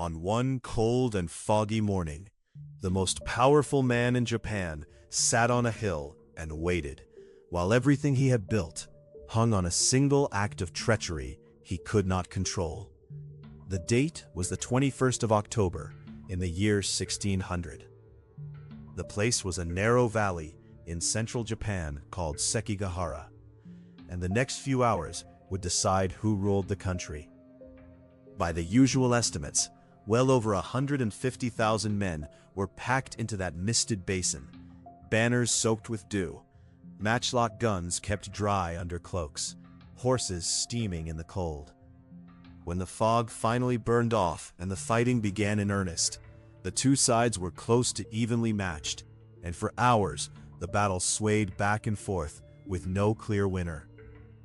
On one cold and foggy morning, the most powerful man in Japan sat on a hill and waited, while everything he had built hung on a single act of treachery he could not control. The date was the 21st of October in the year 1600. The place was a narrow valley in central Japan called Sekigahara, and the next few hours would decide who ruled the country. By the usual estimates, well over 150,000 men were packed into that misted basin, banners soaked with dew, matchlock guns kept dry under cloaks, horses steaming in the cold. When the fog finally burned off and the fighting began in earnest, the two sides were close to evenly matched, and for hours the battle swayed back and forth with no clear winner.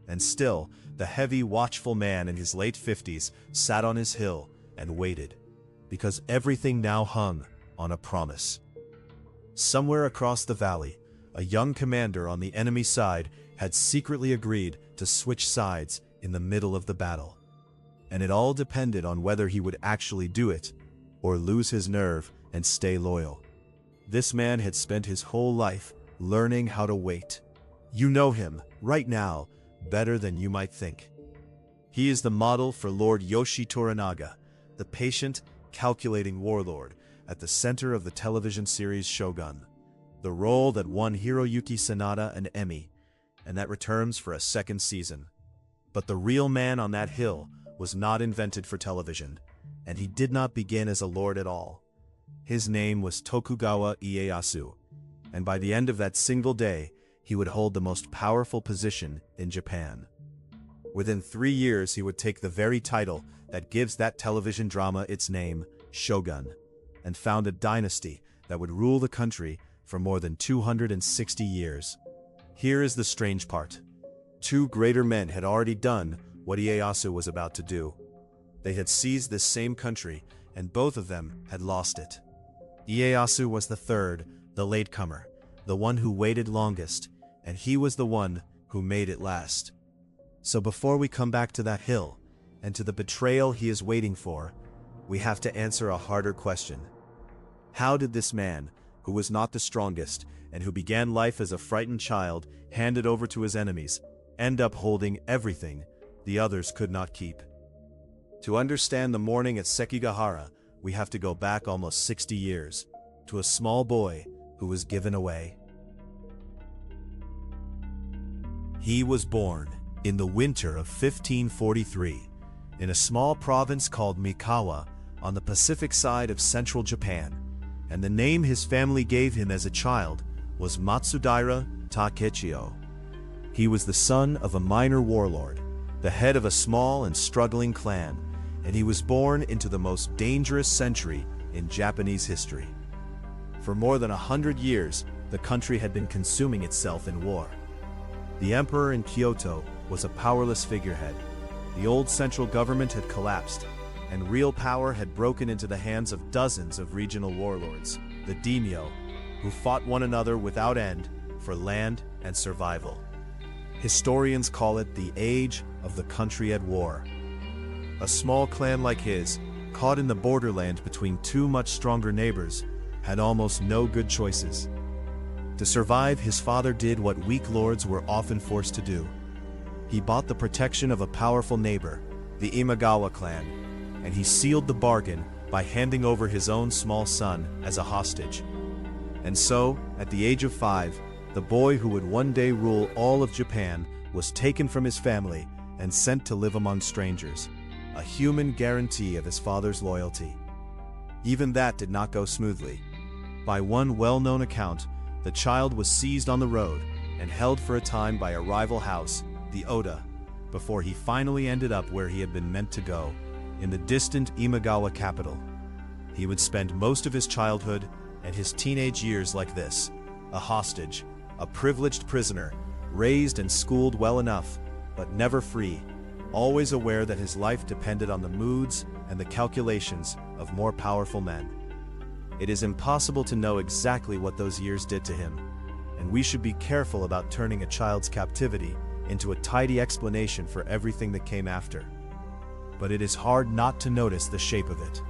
And still, the heavy, watchful man in his late 50s sat on his hill and waited, because everything now hung on a promise. Somewhere across the valley, a young commander on the enemy side had secretly agreed to switch sides in the middle of the battle. And it all depended on whether he would actually do it, or lose his nerve and stay loyal. This man had spent his whole life learning how to wait. You know him, right now, better than you might think. He is the model for Lord Toranaga, the patient, calculating warlord at the center of the television series Shogun, the role that won Hiroyuki Sanada an Emmy, and that returns for a second season. But the real man on that hill was not invented for television, and he did not begin as a lord at all. His name was Tokugawa Ieyasu, and by the end of that single day, he would hold the most powerful position in Japan. Within 3 years, he would take the very title that gives that television drama its name, Shogun, and found a dynasty that would rule the country for more than 260 years. Here is the strange part. Two greater men had already done what Ieyasu was about to do. They had seized this same country, and both of them had lost it. Ieyasu was the third, the latecomer, the one who waited longest, and he was the one who made it last. So before we come back to that hill, and to the betrayal he is waiting for, we have to answer a harder question. How did this man, who was not the strongest, and who began life as a frightened child handed over to his enemies, end up holding everything the others could not keep? To understand the morning at Sekigahara, we have to go back almost 60 years, to a small boy who was given away. He was born in the winter of 1543, in a small province called Mikawa on the Pacific side of central Japan, and the name his family gave him as a child was Matsudaira Takechio. He was the son of a minor warlord, the head of a small and struggling clan, and he was born into the most dangerous century in Japanese history. For more than 100 years, the country had been consuming itself in war. The emperor in Kyoto was a powerless figurehead. The old central government had collapsed, and real power had broken into the hands of dozens of regional warlords, the daimyo, who fought one another without end for land and survival. Historians call it the age of the country at war. A small clan like his, caught in the borderland between two much stronger neighbors, had almost no good choices. To survive, his father did what weak lords were often forced to do. He bought the protection of a powerful neighbor, the Imagawa clan, and he sealed the bargain by handing over his own small son as a hostage. And so, at the age of 5, the boy who would one day rule all of Japan was taken from his family and sent to live among strangers, a human guarantee of his father's loyalty. Even that did not go smoothly. By one well-known account, the child was seized on the road and held for a time by a rival house, the Oda, before he finally ended up where he had been meant to go, in the distant Imagawa capital. He would spend most of his childhood and his teenage years like this, a hostage, a privileged prisoner, raised and schooled well enough, but never free, always aware that his life depended on the moods and the calculations of more powerful men. It is impossible to know exactly what those years did to him, and we should be careful about turning a child's captivity into a tidy explanation for everything that came after. But it is hard not to notice the shape of it.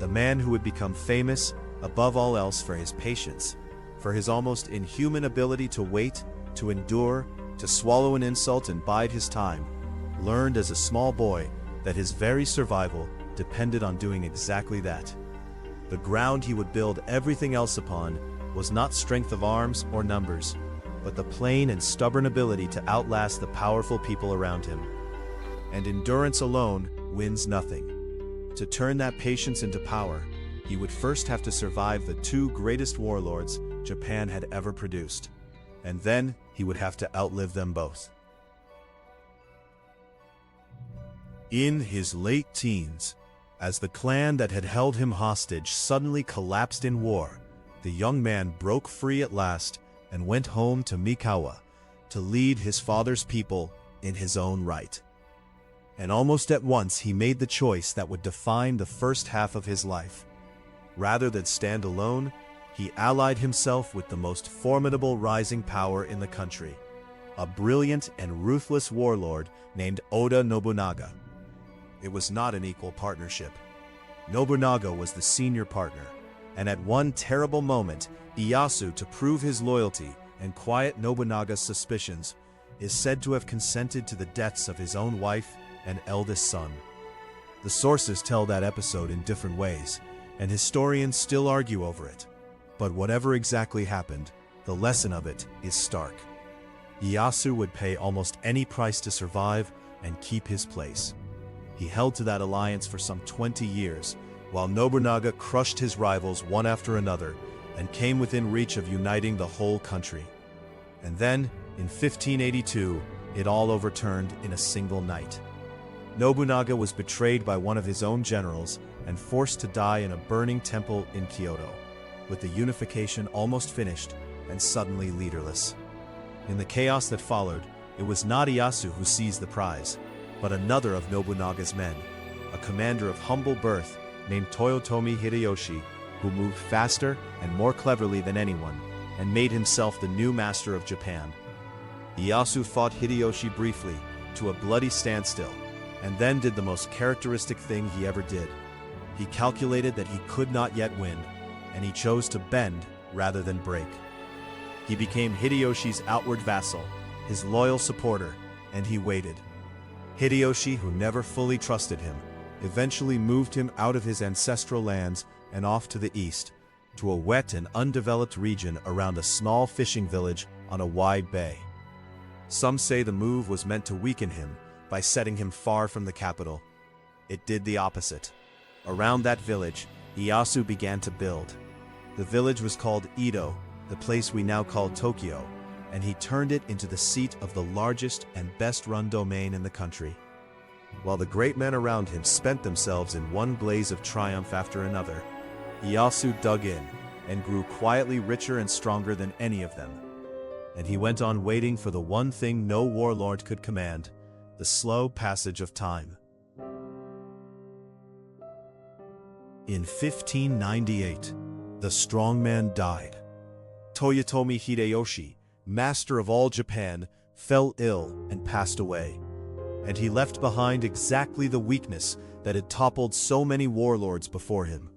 the man who would become famous, above all else, for his patience, for his almost inhuman ability to wait, to endure, to swallow an insult and bide his time, learned as a small boy that his very survival depended on doing exactly that. The ground he would build everything else upon was not strength of arms or numbers, but the plain and stubborn ability to outlast the powerful people around him. And endurance alone wins nothing. To turn that patience into power, he would first have to survive the two greatest warlords Japan had ever produced, and then he would have to outlive them both. In his late teens, as the clan that had held him hostage suddenly collapsed in war, the young man broke free at last and went home to Mikawa to lead his father's people in his own right. And almost at once he made the choice that would define the first half of his life. Rather than stand alone, he allied himself with the most formidable rising power in the country, a brilliant and ruthless warlord named Oda Nobunaga. It was not an equal partnership. Nobunaga was the senior partner, and at one terrible moment, Ieyasu, to prove his loyalty and quiet Nobunaga's suspicions, is said to have consented to the deaths of his own wife and eldest son. The sources tell that episode in different ways, and historians still argue over it. But whatever exactly happened, the lesson of it is stark. Ieyasu would pay almost any price to survive and keep his place. He held to that alliance for some 20 years, while Nobunaga crushed his rivals one after another and came within reach of uniting the whole country. And then, in 1582, it all overturned in a single night. Nobunaga was betrayed by one of his own generals and forced to die in a burning temple in Kyoto, with the unification almost finished and suddenly leaderless. In the chaos that followed, it was not Ieyasu who seized the prize, but another of Nobunaga's men, a commander of humble birth named Toyotomi Hideyoshi, who moved faster and more cleverly than anyone, and made himself the new master of Japan. Ieyasu fought Hideyoshi briefly, to a bloody standstill, and then did the most characteristic thing he ever did. He calculated that he could not yet win, and he chose to bend rather than break. He became Hideyoshi's outward vassal, his loyal supporter, and he waited. Hideyoshi, who never fully trusted him, eventually moved him out of his ancestral lands and off to the east, to a wet and undeveloped region around a small fishing village on a wide bay. Some say the move was meant to weaken him by setting him far from the capital. It did the opposite. Around that village, Ieyasu began to build. The village was called Edo, the place we now call Tokyo, and he turned it into the seat of the largest and best-run domain in the country. While the great men around him spent themselves in one blaze of triumph after another, Ieyasu dug in and grew quietly richer and stronger than any of them. And he went on waiting for the one thing no warlord could command, the slow passage of time. In 1598, the strongman died. Toyotomi Hideyoshi, master of all Japan, fell ill and passed away, and he left behind exactly the weakness that had toppled so many warlords before him.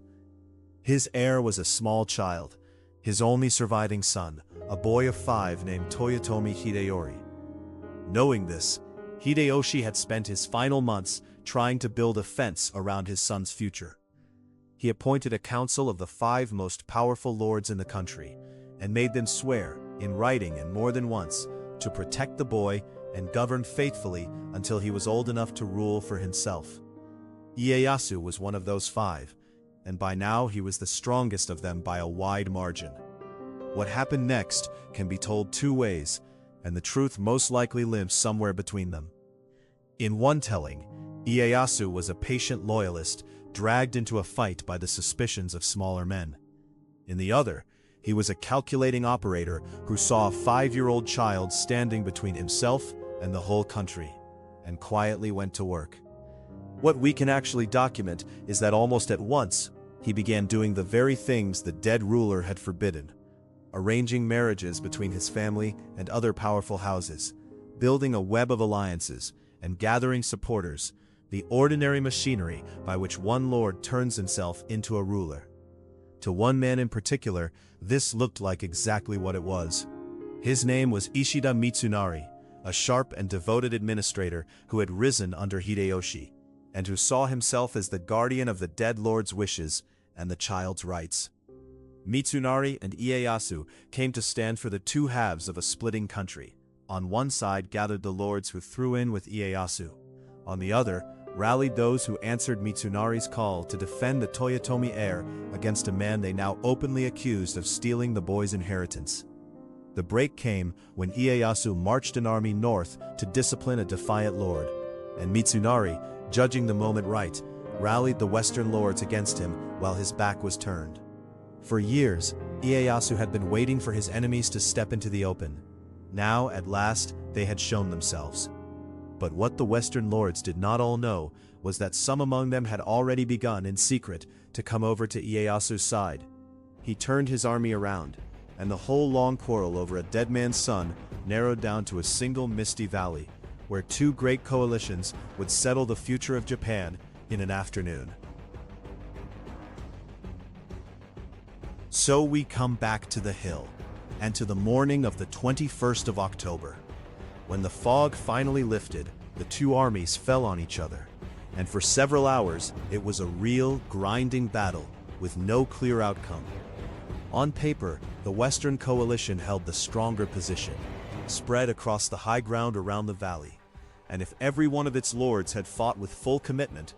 His heir was a small child, his only surviving son, a boy of 5 named Toyotomi Hideyori. Knowing this, Hideyoshi had spent his final months trying to build a fence around his son's future. He appointed a council of the 5 most powerful lords in the country, and made them swear, in writing and more than once, to protect the boy and govern faithfully until he was old enough to rule for himself. Ieyasu was one of those 5, and by now he was the strongest of them by a wide margin. What happened next can be told 2 ways, and the truth most likely lives somewhere between them. In one telling, Ieyasu was a patient loyalist dragged into a fight by the suspicions of smaller men. In the other, he was a calculating operator who saw a 5-year-old child standing between himself and the whole country, and quietly went to work. What we can actually document is that almost at once, he began doing the very things the dead ruler had forbidden, arranging marriages between his family and other powerful houses, building a web of alliances, and gathering supporters, the ordinary machinery by which one lord turns himself into a ruler. To one man in particular, this looked like exactly what it was. His name was Ishida Mitsunari, a sharp and devoted administrator who had risen under Hideyoshi, and who saw himself as the guardian of the dead lord's wishes and the child's rights. Mitsunari and Ieyasu came to stand for the two halves of a splitting country. On one side gathered the lords who threw in with Ieyasu. On the other, rallied those who answered Mitsunari's call to defend the Toyotomi heir against a man they now openly accused of stealing the boy's inheritance. The break came when Ieyasu marched an army north to discipline a defiant lord, and Mitsunari, judging the moment right, rallied the western lords against him while his back was turned. For years, Ieyasu had been waiting for his enemies to step into the open. Now, at last, they had shown themselves. But what the western lords did not all know was that some among them had already begun in secret to come over to Ieyasu's side. He turned his army around, and the whole long quarrel over a dead man's son narrowed down to a single misty valley, where two great coalitions would settle the future of Japan in an afternoon. So we come back to the hill, and to the morning of the 21st of October. When the fog finally lifted, the two armies fell on each other, and for several hours it was a real, grinding battle with no clear outcome. On paper, the Western coalition held the stronger position, spread across the high ground around the valley, and if every one of its lords had fought with full commitment,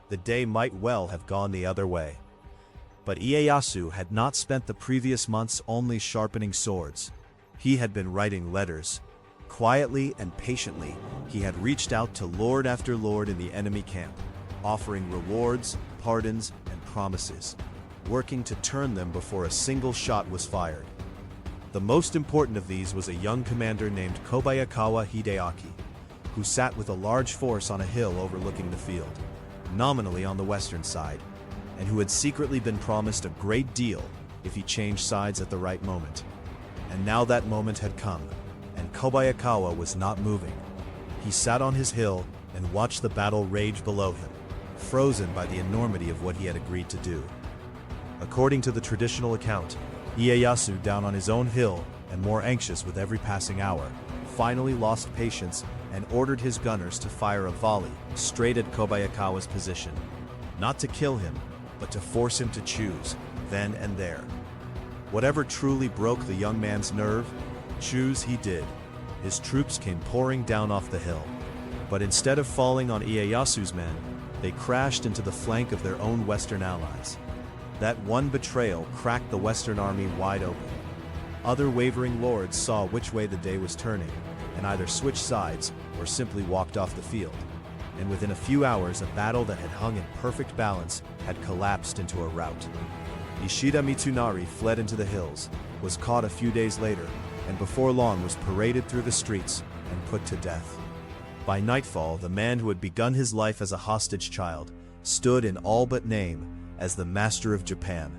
the day might well have gone the other way. But Ieyasu had not spent the previous months only sharpening swords. He had been writing letters. Quietly and patiently, he had reached out to lord after lord in the enemy camp, offering rewards, pardons, and promises, working to turn them before a single shot was fired. The most important of these was a young commander named Kobayakawa Hideaki, who sat with a large force on a hill overlooking the field, nominally on the western side, and who had secretly been promised a great deal if he changed sides at the right moment. And now that moment had come, and Kobayakawa was not moving. He sat on his hill and watched the battle rage below him, frozen by the enormity of what he had agreed to do. According to the traditional account, Ieyasu, down on his own hill and more anxious with every passing hour, finally lost patience and ordered his gunners to fire a volley straight at Kobayakawa's position, not to kill him, but to force him to choose, then and there. Whatever truly broke the young man's nerve, choose he did. His troops came pouring down off the hill, but instead of falling on Ieyasu's men, they crashed into the flank of their own Western allies. That one betrayal cracked the Western army wide open. Other wavering lords saw which way the day was turning, and either switched sides or simply walked off the field. And within a few hours, a battle that had hung in perfect balance had collapsed into a rout. Ishida Mitsunari fled into the hills, was caught a few days later, and before long was paraded through the streets and put to death. By nightfall, the man who had begun his life as a hostage child stood in all but name as the master of Japan,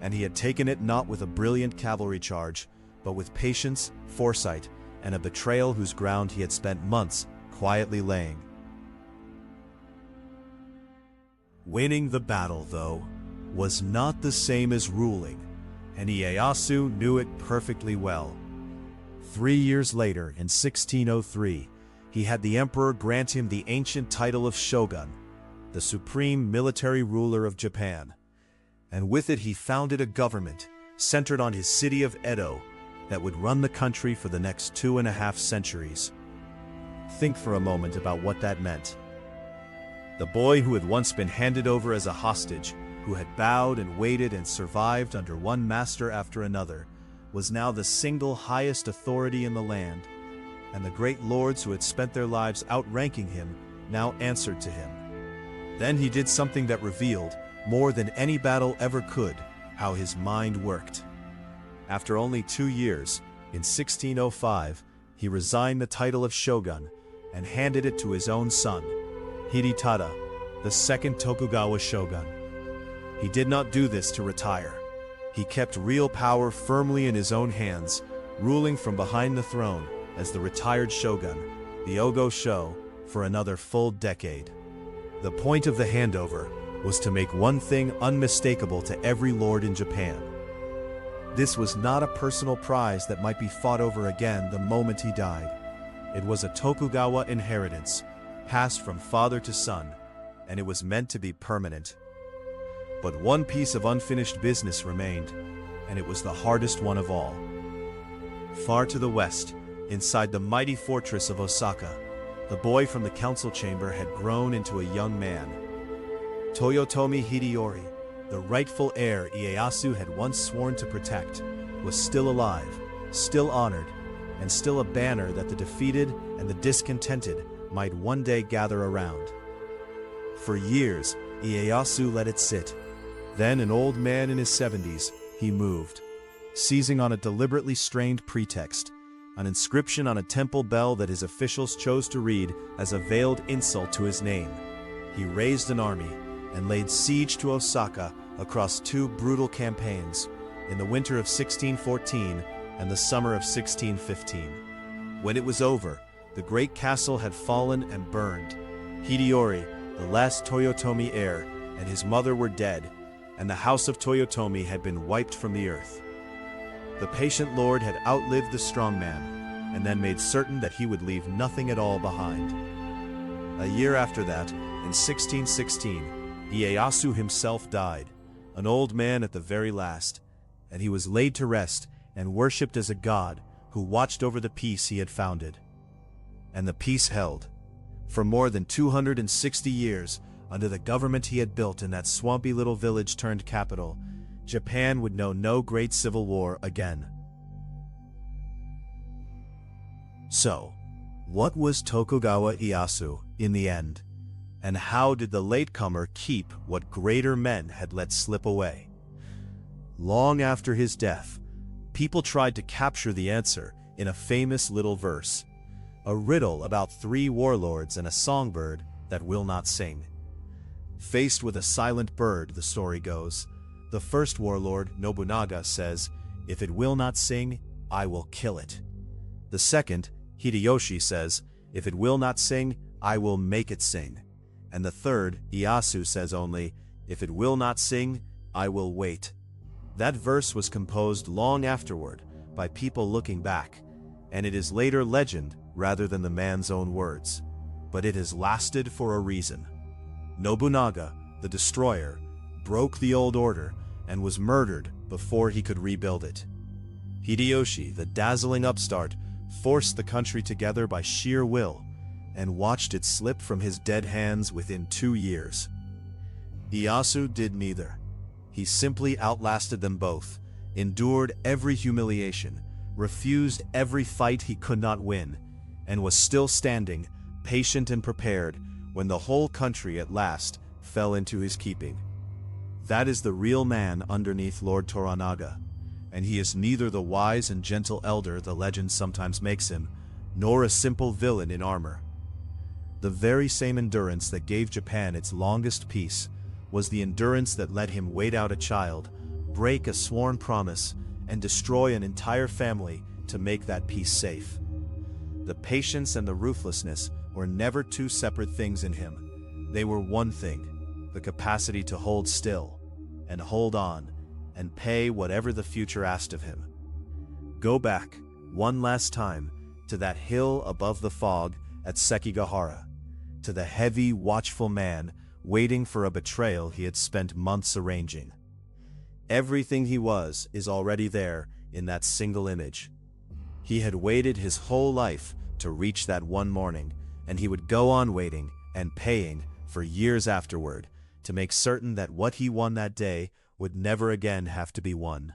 and he had taken it not with a brilliant cavalry charge, but with patience, foresight, and a betrayal whose ground he had spent months quietly laying. Winning the battle, though, was not the same as ruling, and Ieyasu knew it perfectly well. 3 years later, in 1603, he had the emperor grant him the ancient title of Shogun, the supreme military ruler of Japan, and with it he founded a government centered on his city of Edo that would run the country for the next 2.5 centuries. Think for a moment about what that meant. The boy who had once been handed over as a hostage, who had bowed and waited and survived under one master after another, was now the single highest authority in the land, and the great lords who had spent their lives outranking him now answered to him. Then he did something that revealed, more than any battle ever could, how his mind worked. After only 2 years, in 1605, he resigned the title of Shogun and handed it to his own son, Hidetada, the second Tokugawa shogun. He did not do this to retire. He kept real power firmly in his own hands, ruling from behind the throne as the retired shogun, the Ogo Sho, for another full decade. The point of the handover was to make one thing unmistakable to every lord in Japan. This was not a personal prize that might be fought over again the moment he died. It was a Tokugawa inheritance, passed from father to son, and it was meant to be permanent. But one piece of unfinished business remained, and it was the hardest one of all. Far to the west, inside the mighty fortress of Osaka, the boy from the council chamber had grown into a young man. Toyotomi Hideyoshi, the rightful heir Ieyasu had once sworn to protect, was still alive, still honored, and still a banner that the defeated and the discontented might one day gather around. For years, Ieyasu let it sit. Then, an old man in his 70s, he moved, seizing on a deliberately strained pretext, an inscription on a temple bell that his officials chose to read as a veiled insult to his name. He raised an army and laid siege to Osaka across 2 brutal campaigns, in the winter of 1614 and the summer of 1615. When it was over, the great castle had fallen and burned. Hideyoshi, the last Toyotomi heir, and his mother were dead, and the house of Toyotomi had been wiped from the earth. The patient lord had outlived the strong man, and then made certain that he would leave nothing at all behind. A year after that, in 1616, Ieyasu himself died, an old man at the very last, and he was laid to rest and worshipped as a god who watched over the peace he had founded. And the peace held. For more than 260 years, under the government he had built in that swampy little village turned capital, Japan would know no great civil war again. So, what was Tokugawa Ieyasu in the end? And how did the latecomer keep what greater men had let slip away? Long after his death, people tried to capture the answer in a famous little verse, a riddle about 3 warlords and a songbird that will not sing. Faced with a silent bird, the story goes, the first warlord, Nobunaga, says, "If it will not sing, I will kill it." The second, Hideyoshi, says, "If it will not sing, I will make it sing." And the third, Ieyasu, says only, "If it will not sing, I will wait." That verse was composed long afterward by people looking back, and it is later legend rather than the man's own words. But it has lasted for a reason. Nobunaga, the destroyer, broke the old order and was murdered before he could rebuild it. Hideyoshi, the dazzling upstart, forced the country together by sheer will and watched it slip from his dead hands within 2 years. Ieyasu did neither. He simply outlasted them both, endured every humiliation, refused every fight he could not win, and was still standing, patient and prepared, when the whole country at last fell into his keeping. That is the real man underneath Lord Toranaga, and he is neither the wise and gentle elder the legend sometimes makes him, nor a simple villain in armor. The very same endurance that gave Japan its longest peace was the endurance that let him wait out a child, break a sworn promise, and destroy an entire family to make that peace safe. The patience and the ruthlessness were never 2 separate things in him. They were one thing, the capacity to hold still, and hold on, and pay whatever the future asked of him. Go back, one last time, to that hill above the fog at Sekigahara, to the heavy, watchful man waiting for a betrayal he had spent months arranging. Everything he was is already there in that single image. He had waited his whole life to reach that one morning, and he would go on waiting and paying for years afterward to make certain that what he won that day would never again have to be won.